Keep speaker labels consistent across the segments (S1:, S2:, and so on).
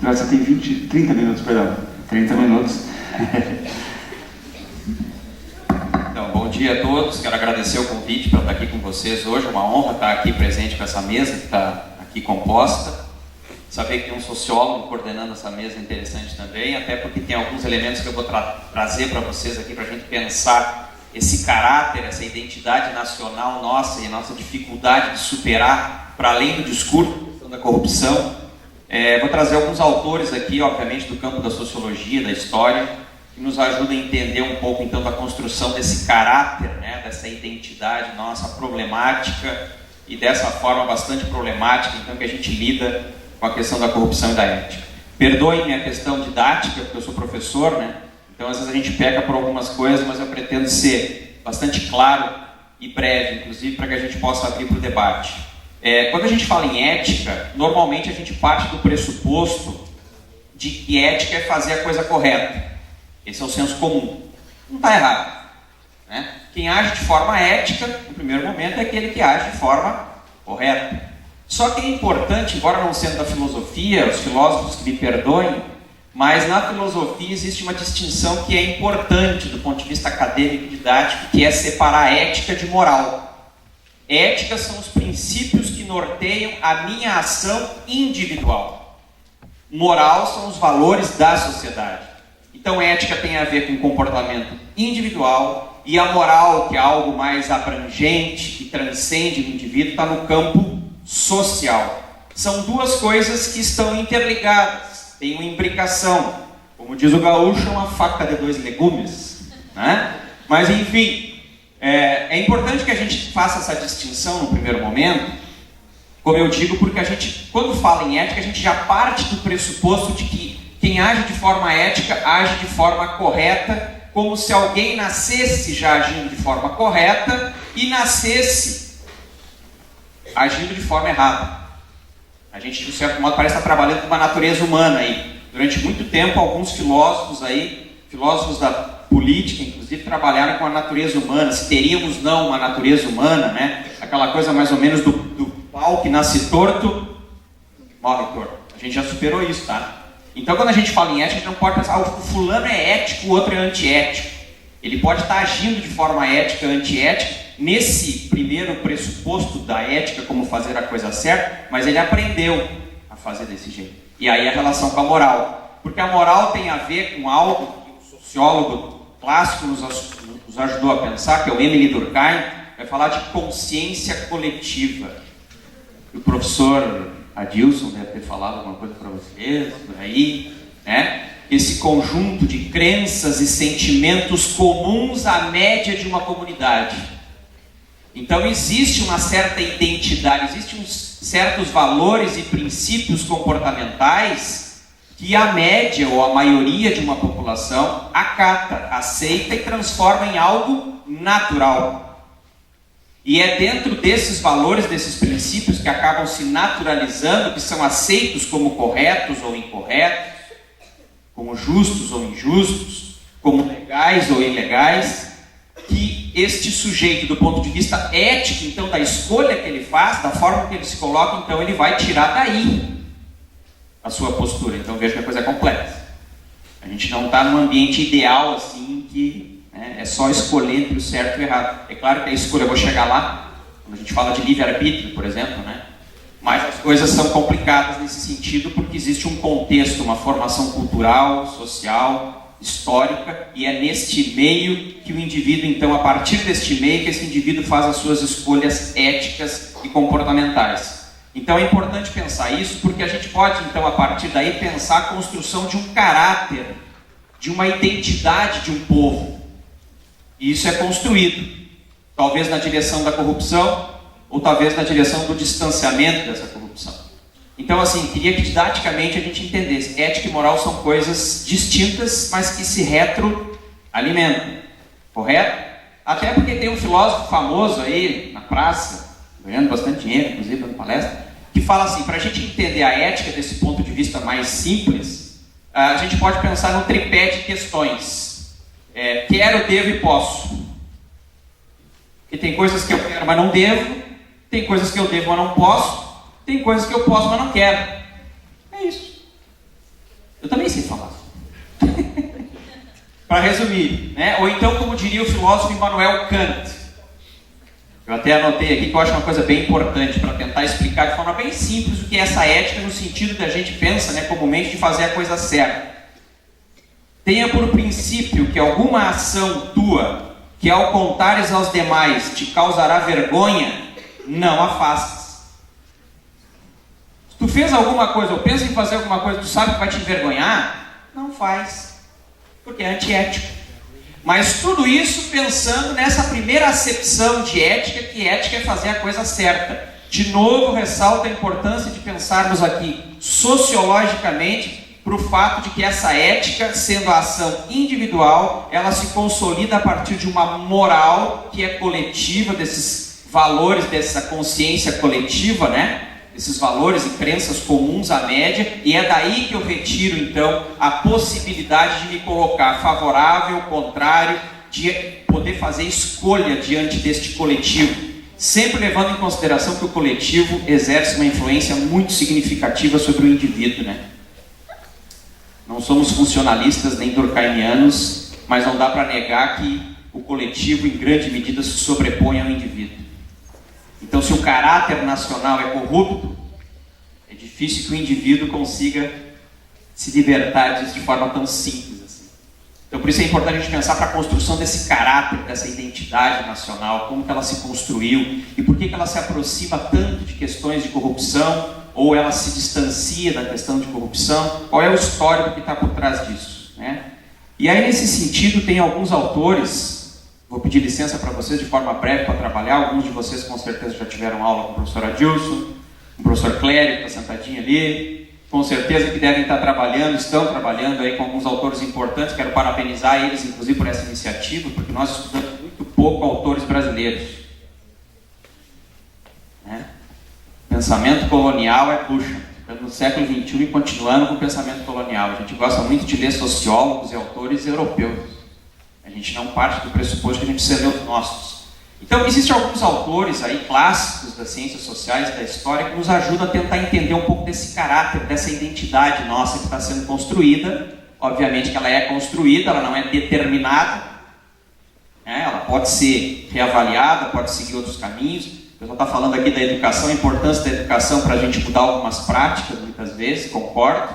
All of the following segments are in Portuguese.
S1: Você tem 30 minutos, perdão. 30 minutos.
S2: Então, bom dia a todos. Quero agradecer o convite para estar aqui com vocês hoje. É uma honra estar aqui presente com essa mesa que está aqui composta. Saber que tem um sociólogo coordenando essa mesa é interessante também, até porque tem alguns elementos que eu vou trazer para vocês aqui para a gente pensar esse caráter, essa identidade nacional nossa e a nossa dificuldade de superar para além do discurso da corrupção. Vou trazer alguns autores aqui, obviamente, do campo da sociologia, da história, que nos ajudam a entender um pouco, então, da construção desse caráter, né, dessa identidade nossa problemática e dessa forma bastante problemática, então, que a gente lida com a questão da corrupção e da ética. Perdoem minha questão didática, porque eu sou professor, né? Então, às vezes a gente peca por algumas coisas, mas eu pretendo ser bastante claro e breve, inclusive, para que a gente possa abrir para o debate. Quando a gente fala em ética, normalmente a gente parte do pressuposto de que ética é fazer a coisa correta. Esse é o senso comum. Não está errado, né? Quem age de forma ética, no primeiro momento, é aquele que age de forma correta. Só que é importante, embora não sendo da filosofia, os filósofos que me perdoem, mas na filosofia existe uma distinção que é importante do ponto de vista acadêmico e didático, que é separar a ética de moral. Ética são os princípios que norteiam a minha ação individual. Moral são os valores da sociedade. Então, ética tem a ver com comportamento individual e a moral, que é algo mais abrangente, que transcende o indivíduo, está no campo social. São duas coisas que estão interligadas, têm uma imbricação. Como diz o gaúcho, é uma faca de dois legumes, né? Mas, enfim... É importante que a gente faça essa distinção no primeiro momento, como eu digo, porque a gente, quando fala em ética, a gente já parte do pressuposto de que quem age de forma ética age de forma correta, como se alguém nascesse já agindo de forma correta e nascesse agindo de forma errada. A gente, de certo modo, parece estar trabalhando com uma natureza humana aí. Durante muito tempo, alguns filósofos aí, filósofos da política, inclusive, trabalharam com a natureza humana, se teríamos não uma natureza humana, né? Aquela coisa mais ou menos do pau que nasce torto, morre torto. A gente já superou isso, tá? Então, quando a gente fala em ética, a gente não pode pensar, o fulano é ético, o outro é antiético. Ele pode estar agindo de forma ética, antiética, nesse primeiro pressuposto da ética, como fazer a coisa certa, mas ele aprendeu a fazer desse jeito. E aí a relação com a moral. Porque a moral tem a ver com algo que o sociólogo clássico nos ajudou a pensar, que é o Emile Durkheim, vai falar de consciência coletiva. O professor Adilson deve ter falado alguma coisa para vocês, por aí, né? Esse conjunto de crenças e sentimentos comuns à média de uma comunidade. Então existe uma certa identidade, existem certos valores e princípios comportamentais que a média ou a maioria de uma população acata, aceita e transforma em algo natural. E é dentro desses valores, desses princípios que acabam se naturalizando, que são aceitos como corretos ou incorretos, como justos ou injustos, como legais ou ilegais, que este sujeito, do ponto de vista ético, então, da escolha que ele faz, da forma que ele se coloca, então ele vai tirar daí a sua postura. Então veja que a coisa é complexa. A gente não está num ambiente ideal assim que é só escolher entre o certo e o errado. É claro que a escolha, eu vou chegar lá, quando a gente fala de livre-arbítrio, por exemplo, né? Mas as coisas são complicadas nesse sentido porque existe um contexto, uma formação cultural, social, histórica, e é neste meio que o indivíduo, então, a partir deste meio, que esse indivíduo faz as suas escolhas éticas e comportamentais. Então é importante pensar isso, porque a gente pode, então, a partir daí, pensar a construção de um caráter, de uma identidade de um povo. E isso é construído, talvez na direção da corrupção, ou talvez na direção do distanciamento dessa corrupção. Então, assim, queria que didaticamente a gente entendesse. Ética e moral são coisas distintas, mas que se retroalimentam. Correto? Até porque tem um filósofo famoso aí, na praça, ganhando bastante dinheiro, inclusive, dando palestra, que fala assim, para a gente entender a ética desse ponto de vista mais simples, a gente pode pensar no tripé de questões. Quero, devo e posso. E tem coisas que eu quero, mas não devo. Tem coisas que eu devo, mas não posso. Tem coisas que eu posso, mas não quero. É isso. Eu também sei falar. Para resumir, né? Ou então, como diria o filósofo Immanuel Kant, eu até anotei aqui que eu acho uma coisa bem importante para tentar explicar de forma bem simples o que é essa ética no sentido que a gente pensa, né, comumente, de fazer a coisa certa. Tenha por princípio que alguma ação tua, que ao contares aos demais te causará vergonha, não a faças. Se tu fez alguma coisa ou pensa em fazer alguma coisa que tu sabe que vai te envergonhar, não faz, porque é antiético. Mas tudo isso pensando nessa primeira acepção de ética, que ética é fazer a coisa certa. De novo, ressalto a importância de pensarmos aqui sociologicamente para o fato de que essa ética, sendo a ação individual, ela se consolida a partir de uma moral que é coletiva, desses valores, dessa consciência coletiva, né? Esses valores e crenças comuns à média, e é daí que eu retiro então a possibilidade de me colocar favorável, contrário, de poder fazer escolha diante deste coletivo, sempre levando em consideração que o coletivo exerce uma influência muito significativa sobre o indivíduo, né? Não somos funcionalistas nem durkheimianos, mas não dá para negar que o coletivo em grande medida se sobrepõe ao indivíduo. Então, se o caráter nacional é corrupto, é difícil que o indivíduo consiga se libertar disso de forma tão simples assim. Então, por isso é importante a gente pensar para a construção desse caráter, dessa identidade nacional, como que ela se construiu e por que ela se aproxima tanto de questões de corrupção ou ela se distancia da questão de corrupção, qual é o histórico que está por trás disso, né? E aí, nesse sentido, tem alguns autores. Vou pedir licença para vocês de forma breve para trabalhar. Alguns de vocês com certeza já tiveram aula com o professor Adilson, com o professor Clério, que está sentadinho ali. Com certeza que devem estar trabalhando, estão trabalhando aí com alguns autores importantes. Quero parabenizar eles, inclusive, por essa iniciativa, porque nós estudamos muito pouco autores brasileiros. Né? Pensamento colonial é, puxa, no século XXI e continuando com o pensamento colonial. A gente gosta muito de ler sociólogos e autores europeus. A gente não parte do pressuposto que a gente precisa ler os nossos. Então, existem alguns autores aí, clássicos das ciências sociais e da história, que nos ajudam a tentar entender um pouco desse caráter, dessa identidade nossa que está sendo construída. Obviamente que ela é construída, ela não é determinada, né? Ela pode ser reavaliada, pode seguir outros caminhos. O pessoal está falando aqui da educação, a importância da educação para a gente mudar algumas práticas, muitas vezes, concordo.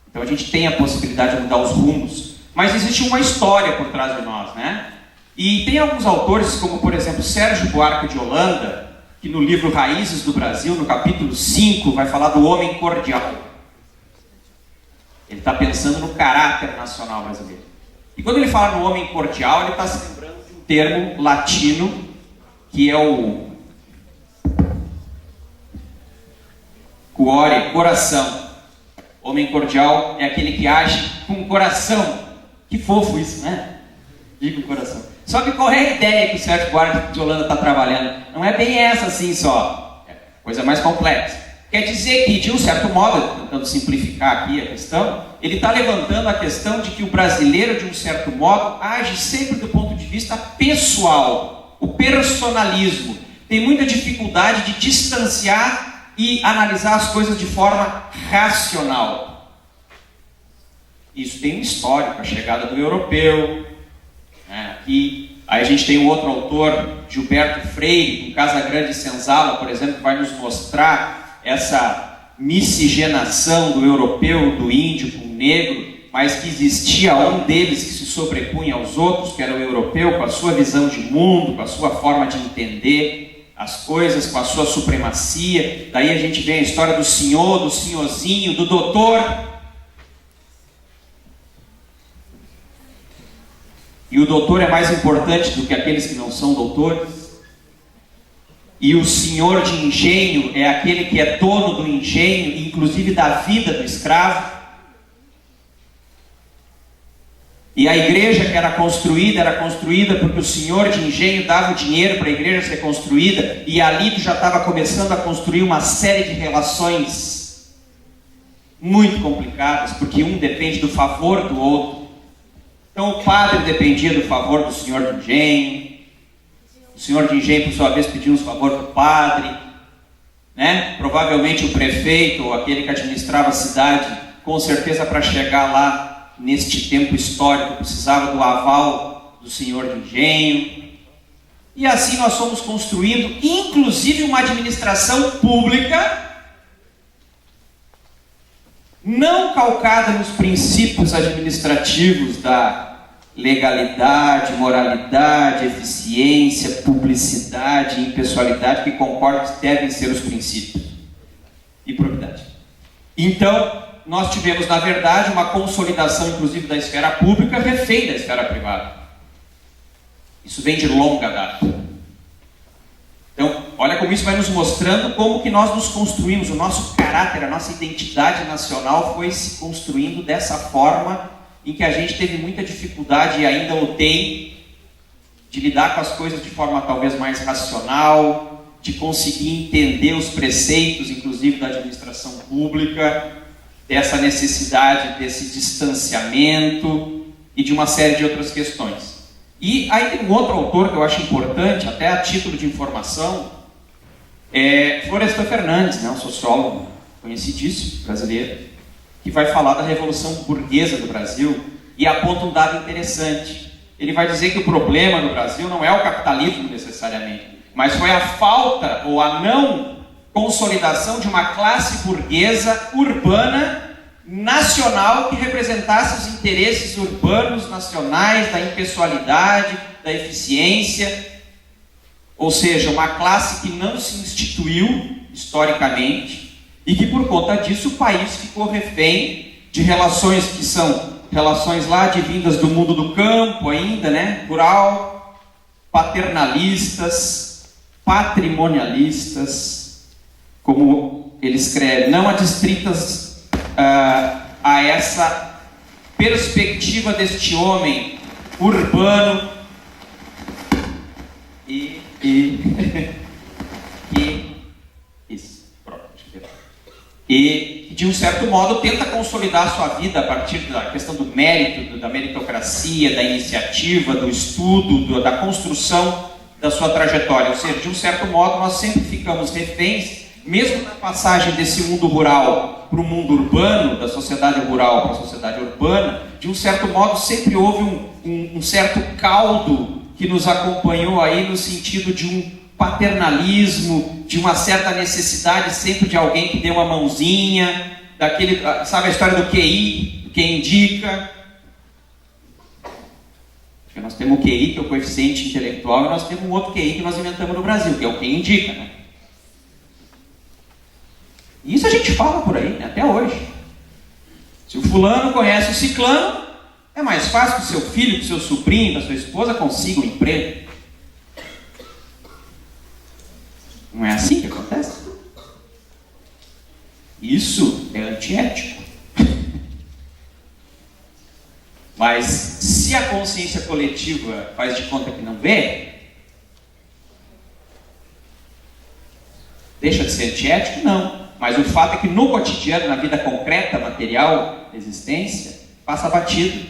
S2: Então, a gente tem a possibilidade de mudar os rumos. Mas existe uma história por trás de nós, né? E tem alguns autores, como por exemplo Sérgio Buarque de Holanda, que no livro Raízes do Brasil, no capítulo 5, vai falar do homem cordial. Ele está pensando no caráter nacional brasileiro. E quando ele fala no homem cordial, ele está se lembrando de um termo latino, que é o cuore, coração. Homem cordial é aquele que age com o coração. Que fofo isso, né? Diga o coração. Só que qual é a ideia que o Sérgio Buarque de Holanda está trabalhando? Não é bem essa assim só. É coisa mais complexa. Quer dizer que, de um certo modo, tentando simplificar aqui a questão, ele está levantando a questão de que o brasileiro, de um certo modo, age sempre do ponto de vista pessoal. O personalismo. Tem muita dificuldade de distanciar e analisar as coisas de forma racional. Isso tem um histórico, a chegada do europeu, né? E aí a gente tem um outro autor, Gilberto Freire, com Casagrande e Senzala, por exemplo, que vai nos mostrar essa miscigenação do europeu, do índio com o negro, mas que existia um deles que se sobrepunha aos outros, que era o europeu, com a sua visão de mundo, com a sua forma de entender as coisas, com a sua supremacia. Daí a gente vê a história do senhor, do senhorzinho, do doutor. E o doutor é mais importante do que aqueles que não são doutores. E o senhor de engenho é aquele que é dono do engenho, inclusive da vida do escravo. E a igreja que era construída porque o senhor de engenho dava o dinheiro para a igreja ser construída, e ali tu já estava começando a construir uma série de relações muito complicadas, porque um depende do favor do outro. Então o padre dependia do favor do senhor de engenho, o senhor de engenho por sua vez pedia uns favor para o padre, né? Provavelmente o prefeito ou aquele que administrava a cidade com certeza para chegar lá neste tempo histórico precisava do aval do senhor de engenho. E assim nós fomos construindo, inclusive, uma administração pública não calcada nos princípios administrativos da legalidade, moralidade, eficiência, publicidade e impessoalidade, que concordo que devem ser os princípios, e probidade. Então, nós tivemos, na verdade, uma consolidação, inclusive, da esfera pública, refém da esfera privada. Isso vem de longa data. Então, olha como isso vai nos mostrando como que nós nos construímos, o nosso caráter, a nossa identidade nacional foi se construindo dessa forma em que a gente teve muita dificuldade e ainda o tem de lidar com as coisas de forma talvez mais racional, de conseguir entender os preceitos, inclusive da administração pública, dessa necessidade, desse distanciamento e de uma série de outras questões. E aí tem um outro autor que eu acho importante, até a título de informação, Florestan Fernandes, né, um sociólogo conhecidíssimo brasileiro, que vai falar da Revolução Burguesa do Brasil e aponta um dado interessante. Ele vai dizer que o problema no Brasil não é o capitalismo necessariamente, mas foi a falta ou a não consolidação de uma classe burguesa urbana nacional que representasse os interesses urbanos nacionais da impessoalidade, da eficiência, ou seja, uma classe que não se instituiu historicamente e que por conta disso o país ficou refém de relações que são relações lá advindas do mundo do campo ainda, né, rural, paternalistas, patrimonialistas, como ele escreve, não adstritas a essa perspectiva deste homem urbano e de um certo modo tenta consolidar a sua vida a partir da questão do mérito, da meritocracia, da iniciativa, do estudo, da construção da sua trajetória. Ou seja, de um certo modo nós sempre ficamos reféns, mesmo na passagem desse mundo rural para o mundo urbano, da sociedade rural para a sociedade urbana, de um certo modo sempre houve um certo caldo que nos acompanhou aí no sentido de um paternalismo, de uma certa necessidade sempre de alguém que dê uma mãozinha, daquele, sabe a história do QI, do que indica. Porque nós temos o QI, que é o coeficiente intelectual, e nós temos um outro QI que nós inventamos no Brasil, que é o que indica, né? E isso a gente fala por aí, né, até hoje. Se o fulano conhece o ciclano, é mais fácil que o seu filho, que o seu sobrinho, que a sua esposa consiga um emprego. Não é assim que acontece? Isso é antiético. Mas se a consciência coletiva faz de conta que não vê, deixa de ser antiético? Não. Mas o fato é que no cotidiano, na vida concreta, material, existência, passa batido.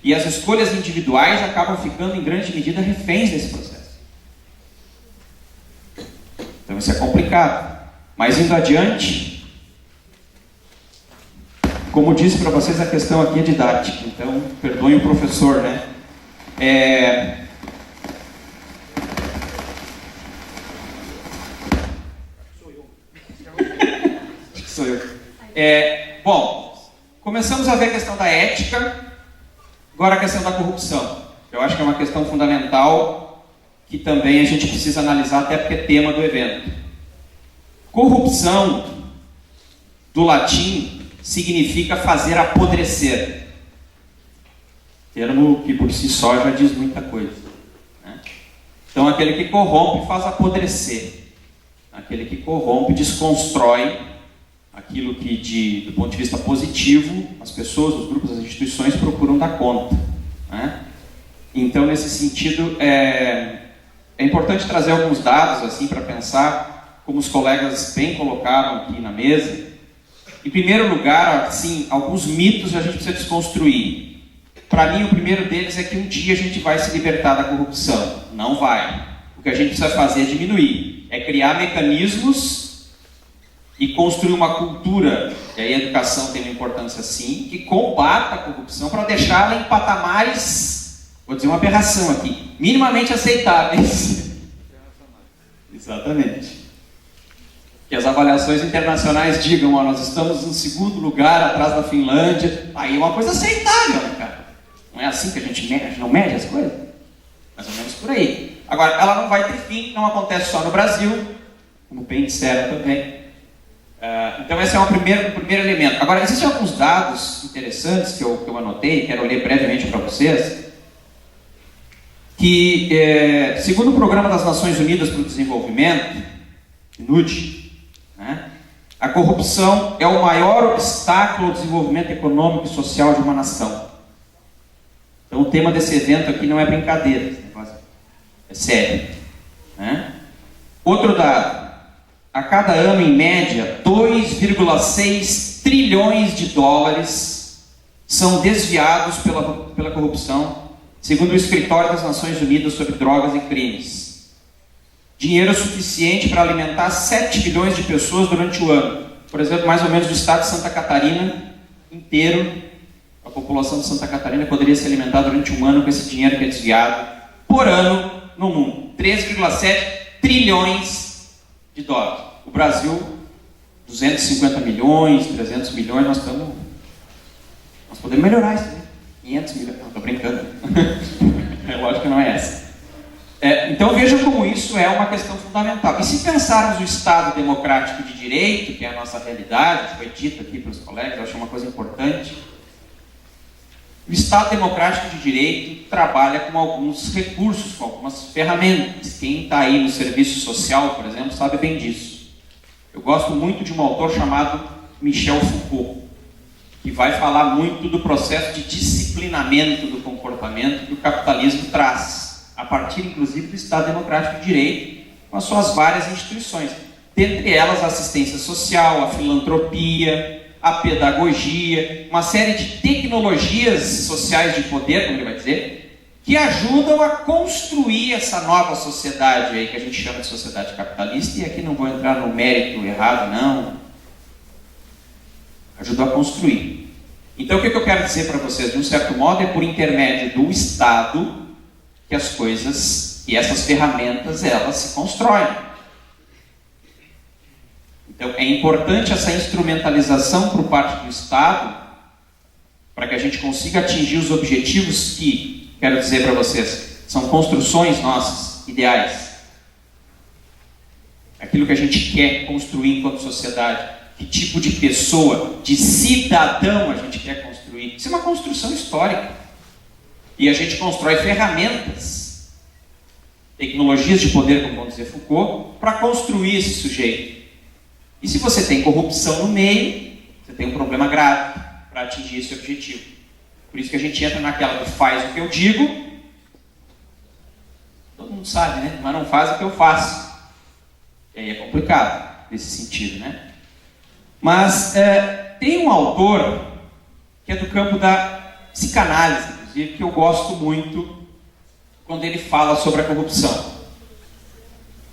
S2: E as escolhas individuais acabam ficando em grande medida reféns desse processo. Então isso é complicado. Mas indo adiante, como disse para vocês, a questão aqui é didática. Então, perdoem o professor, né? Sou eu. Bom, começamos a ver a questão da ética, agora a questão da corrupção. Eu acho que é uma questão fundamental que também a gente precisa analisar, até porque é tema do evento. Corrupção, do latim, significa fazer apodrecer. Termo que por si só já diz muita coisa, né? Então, aquele que corrompe faz apodrecer. Aquele que corrompe desconstrói aquilo que, do ponto de vista positivo, as pessoas, os grupos, as instituições procuram dar conta, né? Então, nesse sentido, é importante trazer alguns dados assim para pensar, como os colegas bem colocaram aqui na mesa. Em primeiro lugar, assim, alguns mitos a gente precisa desconstruir. Para mim, o primeiro deles é que um dia a gente vai se libertar da corrupção. Não vai. O que a gente precisa fazer é diminuir, é criar mecanismos e construir uma cultura, e aí a educação tem uma importância sim, que combata a corrupção para deixá-la em patamares, vou dizer uma aberração aqui, minimamente aceitáveis. Exatamente. Que as avaliações internacionais digam, ó, nós estamos no 2º lugar atrás da Finlândia, aí é uma coisa aceitável, né, cara? Não é assim que a gente não mede as coisas? Mais ou menos por aí. Agora, ela não vai ter fim, não acontece só no Brasil, como bem disseram também. Então esse é o primeiro elemento. Agora, existem alguns dados interessantes que eu anotei, quero ler brevemente para vocês, que, segundo o Programa das Nações Unidas para o Desenvolvimento, PNUD, né, a corrupção é o maior obstáculo ao desenvolvimento econômico e social de uma nação. Então o tema desse evento aqui não é brincadeira, esse negócio é sério, né? Outro dado, a cada ano, em média, 2,6 trilhões de dólares são desviados pela corrupção, segundo o Escritório das Nações Unidas sobre Drogas e Crimes. Dinheiro suficiente para alimentar 7 bilhões de pessoas durante o ano. Por exemplo, mais ou menos o estado de Santa Catarina inteiro, a população de Santa Catarina poderia se alimentar durante um ano com esse dinheiro que é desviado por ano no mundo. 3,7 trilhões de dólares. O Brasil, 250 milhões, 300 milhões, nós podemos melhorar isso, né? 500 milhões, não, estou brincando. É lógico que não é essa. Então vejam como isso é uma questão fundamental. E se pensarmos o Estado democrático de direito, que é a nossa realidade, foi dito aqui pelos colegas, eu acho uma coisa importante. O Estado democrático de direito trabalha com alguns recursos, com algumas ferramentas. Quem está aí no serviço social, por exemplo, sabe bem disso. Eu gosto muito de um autor chamado Michel Foucault, que vai falar muito do processo de disciplinamento do comportamento que o capitalismo traz, a partir, inclusive, do Estado democrático de direito, com as suas várias instituições. Dentre elas, a assistência social, a filantropia, a pedagogia, uma série de tecnologias sociais de poder, como ele vai dizer, que ajudam a construir essa nova sociedade aí que a gente chama de sociedade capitalista, e aqui não vou entrar no mérito errado, não. Ajudou a construir. Então o que eu quero dizer para vocês, de um certo modo, é por intermédio do Estado que as coisas e essas ferramentas, elas se constroem. Então, é importante essa instrumentalização por parte do Estado para que a gente consiga atingir os objetivos que, quero dizer para vocês, são construções nossas, ideais. Aquilo que a gente quer construir enquanto sociedade. Que tipo de pessoa, de cidadão a gente quer construir. Isso é uma construção histórica. E a gente constrói ferramentas, tecnologias de poder, como vamos dizer Foucault, para construir esse sujeito. E se você tem corrupção no meio, você tem um problema grave para atingir esse objetivo. Por isso que a gente entra naquela do faz o que eu digo, todo mundo sabe, né? Mas não faz o que eu faço. E aí é complicado, nesse sentido, né? Mas tem um autor que é do campo da psicanálise, inclusive, que eu gosto muito quando ele fala sobre a corrupção.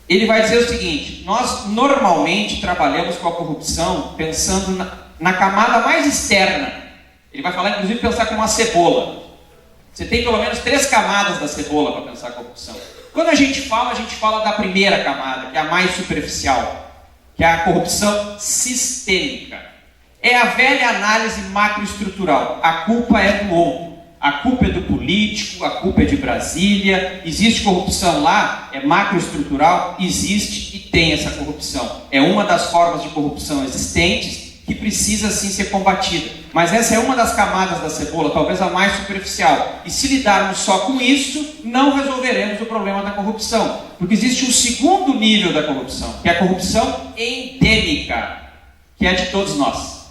S2: Ele vai dizer o seguinte: nós normalmente trabalhamos com a corrupção pensando na camada mais externa. Ele vai falar, inclusive, pensar como uma cebola. Você tem pelo menos 3 camadas da cebola para pensar a corrupção. Quando a gente fala da primeira camada, que é a mais superficial, que é a corrupção sistêmica. É a velha análise macroestrutural. A culpa é do outro. A culpa é do político, a culpa é de Brasília. Existe corrupção lá, é macroestrutural, existe e tem essa corrupção. É uma das formas de corrupção existentes que precisa sim ser combatida. Mas essa é uma das camadas da cebola, talvez a mais superficial. E se lidarmos só com isso, não resolveremos o problema da corrupção. Porque existe um segundo nível da corrupção, que é a corrupção endêmica, que é de todos nós,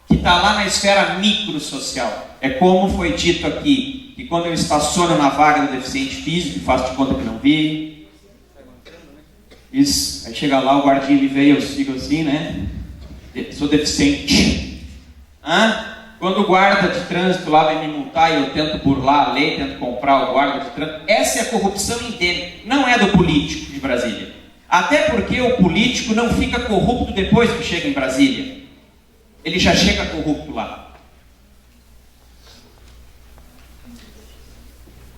S2: que está lá na esfera microsocial. É como foi dito aqui, que quando eu estaciono na vaga do deficiente físico, faço de conta que não vi. Isso, aí chega lá, o guardinha me veio, eu sigo assim, né? Sou deficiente. Quando o guarda de trânsito lá vem me multar e eu tento burlar a lei, tento comprar o guarda de trânsito, essa é a corrupção endêmica, não é do político de Brasília. Até porque o político não fica corrupto depois que chega em Brasília. Ele já chega corrupto lá.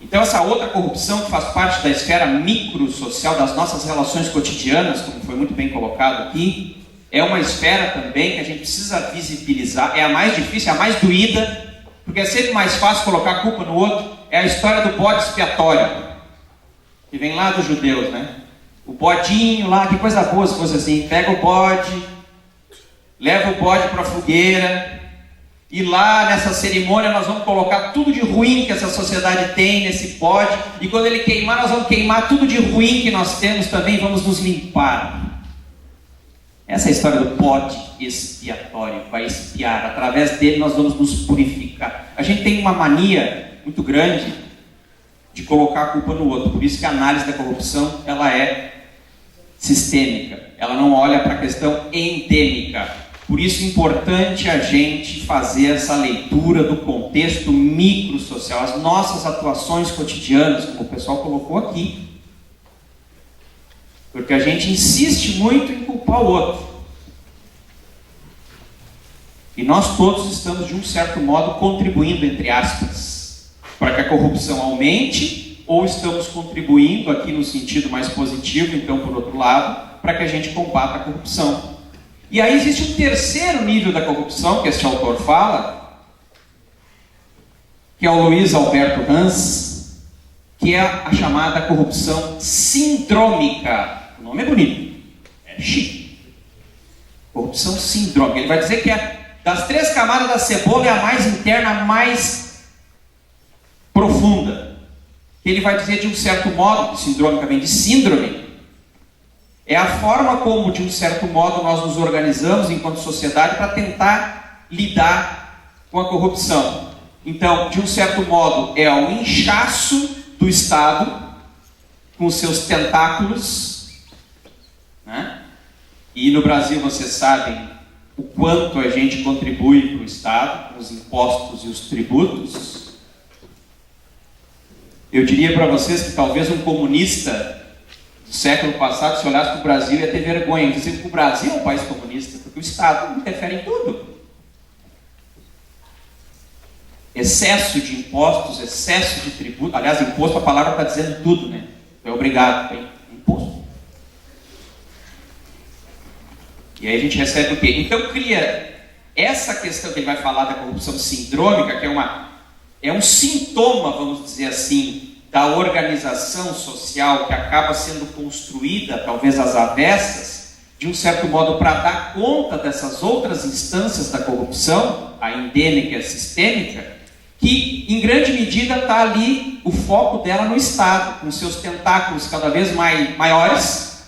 S2: Então essa outra corrupção que faz parte da esfera microsocial das nossas relações cotidianas, como foi muito bem colocado aqui, é uma esfera também que a gente precisa visibilizar. É a mais difícil, é a mais doída, porque é sempre mais fácil colocar a culpa no outro. É a história do bode expiatório, que vem lá dos judeus, né? O bodinho lá, que coisa boa se fosse assim, pega o bode, leva o bode para a fogueira, e lá nessa cerimônia nós vamos colocar tudo de ruim que essa sociedade tem nesse bode, e quando ele queimar, nós vamos queimar tudo de ruim que nós temos também, vamos nos limpar. Essa é a história do bode expiatório, vai expiar, através dele nós vamos nos purificar. A gente tem uma mania muito grande de colocar a culpa no outro, por isso que a análise da corrupção ela é sistêmica, ela não olha para a questão endêmica. Por isso é importante a gente fazer essa leitura do contexto microsocial, as nossas atuações cotidianas, como o pessoal colocou aqui. Porque a gente insiste muito em culpar o outro. E nós todos estamos, de um certo modo, contribuindo, entre aspas, para que a corrupção aumente, ou estamos contribuindo aqui no sentido mais positivo, então, por outro lado, para que a gente combata a corrupção. E aí existe um terceiro nível da corrupção, que este autor fala, que é o Luiz Alberto Hans, que é a chamada corrupção sindrômica. O nome é bonito, é chique. Corrupção sindrômica. Ele vai dizer que das 3 camadas da cebola é a mais interna, a mais profunda. Ele vai dizer de um certo modo, sindrômica vem de síndrome, é a forma como, de um certo modo, nós nos organizamos enquanto sociedade para tentar lidar com a corrupção. Então, de um certo modo, é o inchaço do Estado com seus tentáculos, né? E no Brasil, vocês sabem o quanto a gente contribui para o Estado, com os impostos e os tributos. Eu diria para vocês que talvez um comunista do século passado, se olhasse para o Brasil, ia ter vergonha. Inclusive, que o Brasil é um país comunista, porque o Estado interfere em tudo. Excesso de impostos, excesso de tributo. Aliás, imposto, a palavra está dizendo tudo, né? É obrigado, hein? Imposto. E aí a gente recebe o quê? Então cria essa questão que ele vai falar da corrupção sindrômica, que é um sintoma, vamos dizer assim, da organização social que acaba sendo construída, talvez às avessas, de um certo modo para dar conta dessas outras instâncias da corrupção, a endêmica e a sistêmica, que em grande medida está ali o foco dela no Estado, com seus tentáculos cada vez maiores.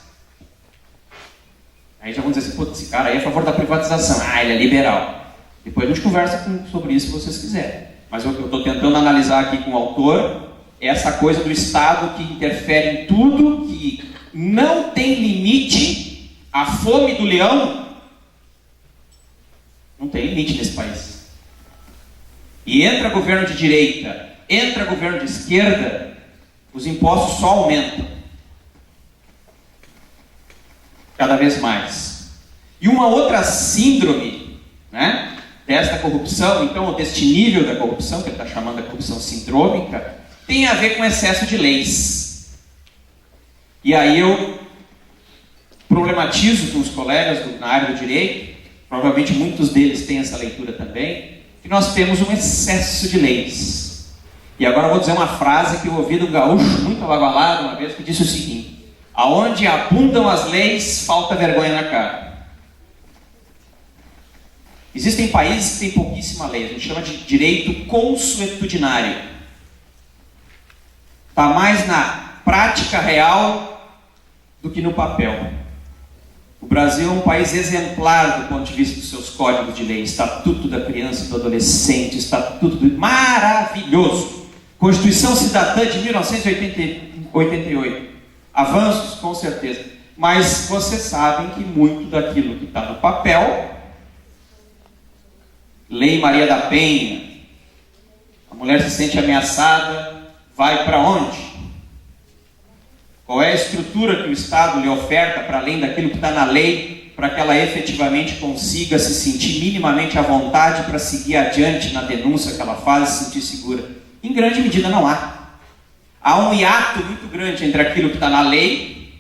S2: Aí já vão dizer assim, pô, esse cara aí é a favor da privatização. Ah, ele é liberal. Depois a gente conversa sobre isso se vocês quiserem. Mas eu estou tentando analisar aqui com o autor essa coisa do Estado que interfere em tudo, que não tem limite. A fome do leão não tem limite nesse país. E entra governo de direita, entra governo de esquerda, os impostos só aumentam. Cada vez mais. E uma outra síndrome, né, desta corrupção, então, ou deste nível da corrupção, que ele está chamando de corrupção sindrômica, tem a ver com excesso de leis. E aí eu problematizo com os colegas na área do direito, provavelmente muitos deles têm essa leitura também, que nós temos um excesso de leis. E agora eu vou dizer uma frase que eu ouvi de um gaúcho muito abagalado uma vez, que disse o seguinte: aonde abundam as leis, falta vergonha na cara. Existem países que têm pouquíssima lei, a gente chama de direito consuetudinário. Está mais na prática real do que no papel. O Brasil é um país exemplar do ponto de vista dos seus códigos de lei. Estatuto da Criança e do Adolescente, maravilhoso. Constituição Cidadã de 1988. Avanços, com certeza. Mas vocês sabem que muito daquilo que está no papel, Lei Maria da Penha, a mulher se sente ameaçada, vai para onde? Qual é a estrutura que o Estado lhe oferta para além daquilo que está na lei, para que ela efetivamente consiga se sentir minimamente à vontade para seguir adiante na denúncia que ela faz e se sentir segura? Em grande medida não há. Há um hiato muito grande entre aquilo que está na lei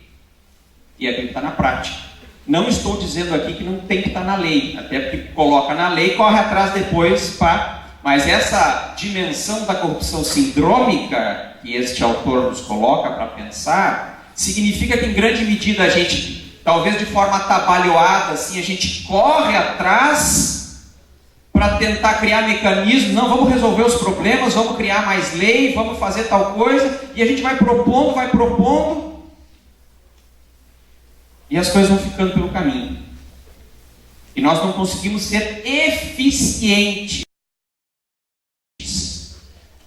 S2: e aquilo que está na prática. Não estou dizendo aqui que não tem que estar na lei, até porque coloca na lei e corre atrás depois para... Mas essa dimensão da corrupção sindrômica que este autor nos coloca para pensar, significa que em grande medida a gente, talvez de forma atabalhoada, assim, a gente corre atrás para tentar criar mecanismos. Não, vamos resolver os problemas, vamos criar mais lei, vamos fazer tal coisa, e a gente vai propondo, e as coisas vão ficando pelo caminho. E nós não conseguimos ser eficientes.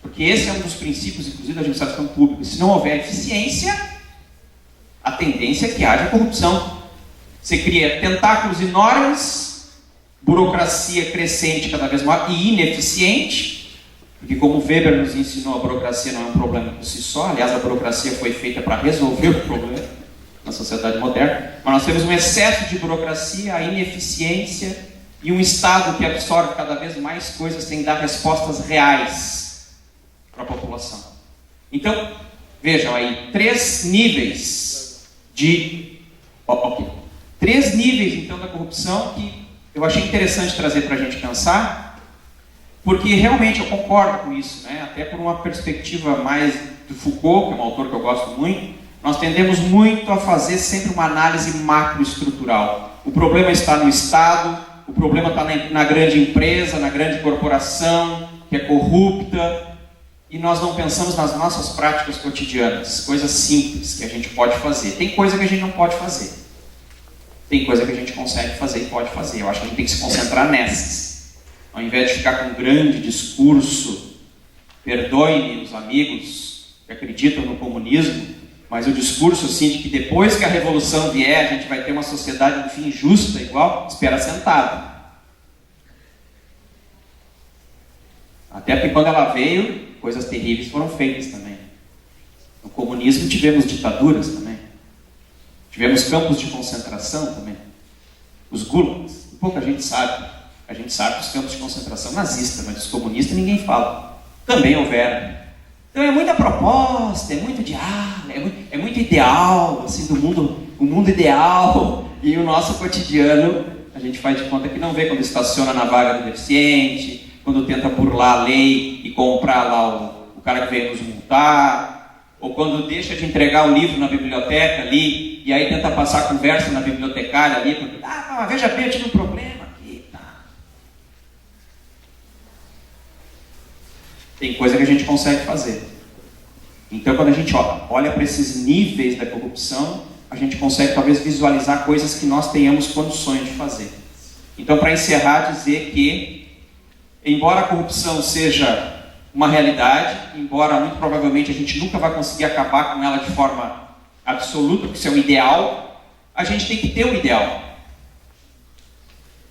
S2: Porque esse é um dos princípios, inclusive, da administração pública. Se não houver eficiência, a tendência é que haja corrupção. Você cria tentáculos enormes, burocracia crescente cada vez maior e ineficiente, porque como Weber nos ensinou, a burocracia não é um problema por si só. Aliás, a burocracia foi feita para resolver o problema na sociedade moderna. Mas nós temos um excesso de burocracia, a ineficiência e um Estado que absorve cada vez mais coisas sem dar respostas reais para a população. Então, vejam aí, 3 níveis de... Três níveis, então, da corrupção que eu achei interessante trazer para a gente pensar, porque realmente eu concordo com isso, né? Até por uma perspectiva mais do Foucault, que é um autor que eu gosto muito, nós tendemos muito a fazer sempre uma análise macroestrutural. O problema está no Estado, o problema está na grande empresa, na grande corporação, que é corrupta, e nós não pensamos nas nossas práticas cotidianas, coisas simples que a gente pode fazer. Tem coisa que a gente não pode fazer. Tem coisa que a gente consegue fazer e pode fazer. Eu acho que a gente tem que se concentrar nessas. Ao invés de ficar com um grande discurso, perdoem-me os amigos que acreditam no comunismo, mas o discurso assim de que depois que a revolução vier, a gente vai ter uma sociedade, enfim, justa, igual, espera sentado. Até porque quando ela veio, coisas terríveis foram feitas também. No comunismo tivemos ditaduras também. Tivemos campos de concentração também. Os gulags, pouca gente sabe. A gente sabe dos campos de concentração nazista, mas dos comunistas ninguém fala. Também houveram. Então é muita proposta, é muito diálogo, é muito ideal, assim, do mundo, o mundo ideal. E o nosso cotidiano, a gente faz de conta que não vê quando estaciona na vaga do deficiente, quando tenta burlar a lei e comprar lá o cara que veio nos multar, ou quando deixa de entregar o livro na biblioteca ali, e aí tenta passar a conversa na bibliotecária ali, porque, mas veja bem, eu tive um problema aqui, tá. Tem coisa que a gente consegue fazer. Então, quando a gente olha para esses níveis da corrupção, a gente consegue talvez visualizar coisas que nós tenhamos condições de fazer. Então, para encerrar, dizer que embora a corrupção seja uma realidade, embora muito provavelmente a gente nunca vai conseguir acabar com ela de forma absoluta, porque isso é um ideal, a gente tem que ter um ideal.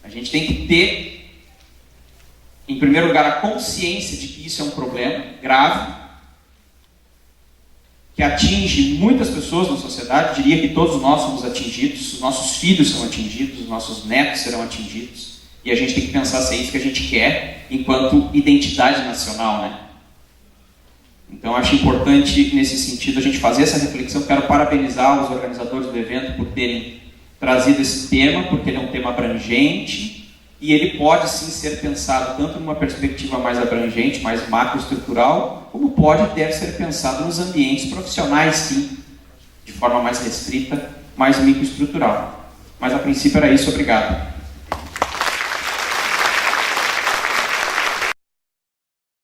S2: A gente tem que ter, em primeiro lugar, a consciência de que isso é um problema grave, que atinge muitas pessoas na sociedade. Diria que todos nós somos atingidos, os nossos filhos são atingidos, os nossos netos serão atingidos. E a gente tem que pensar se é isso que a gente quer enquanto identidade nacional, né? Então acho importante nesse sentido a gente fazer essa reflexão. Quero parabenizar os organizadores do evento por terem trazido esse tema, porque ele é um tema abrangente e ele pode sim ser pensado tanto numa perspectiva mais abrangente, mais macroestrutural, como pode e deve ser pensado nos ambientes profissionais, sim, de forma mais restrita, mais microestrutural. Mas a princípio era isso. Obrigado.